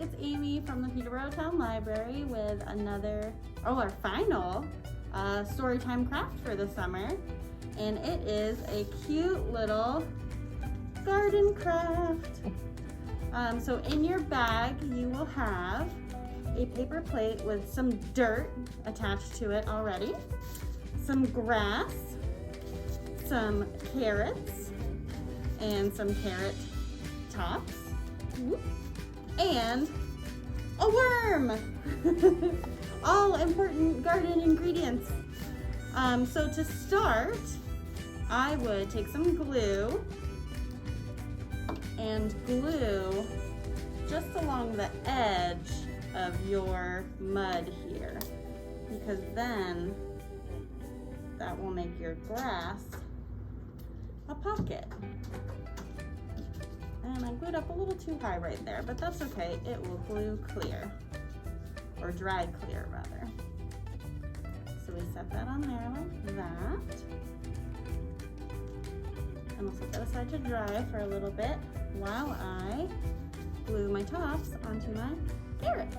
it's Amy from the Peterborough Town Library with our final Storytime Craft for the summer. And it is a cute little garden craft. So in your bag, you will have a paper plate with some dirt attached to it already, some grass, some carrots, and some carrot tops, and a worm. All important garden ingredients. So to start, I would take some glue and glue just along the edge of your mud here, because then that will make your grass a pocket. And I glued up a little too high right there, but that's okay. It will glue clear, or dry clear rather. So we set that on there like that. And we'll set that aside to dry for a little bit while I glue my tops onto my carrots.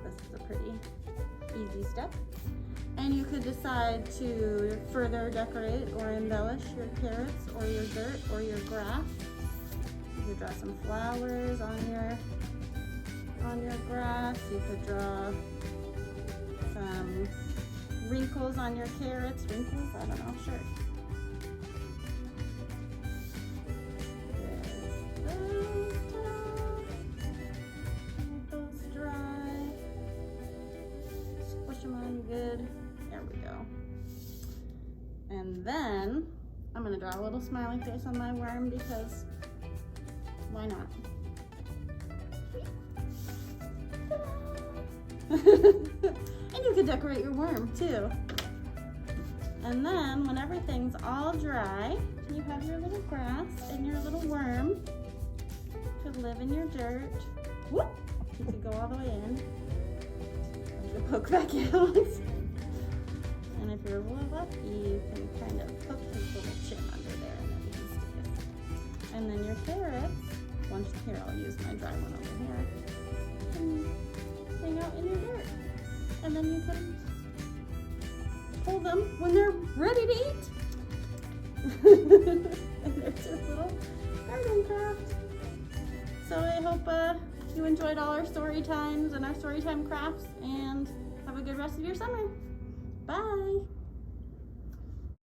This is a pretty easy step. And you could decide to further decorate or embellish your carrots or your dirt or your grass. You could draw some flowers on your grass. You could draw some wrinkles on your carrots. Wrinkles? I don't know, sure. Let those dry. Squish them on good. There we go. And then I'm gonna draw a little smiley face on my worm because why not? And you could decorate your worm too. And then when everything's all dry, you have your little grass and your little worm could live in your dirt. Whoop! You could go all the way in. You could poke back out. And if you're a little lucky, you can kind of poke his little chin under there and then he can stick it. And then your carrots, here I'll use my dry one over here, can hang out in your dirt. And then you can pull them when they're ready to eat. And there's your little garden craft. So I hope you enjoyed all our story times and our storytime crafts, and have a good rest of your summer. Bye.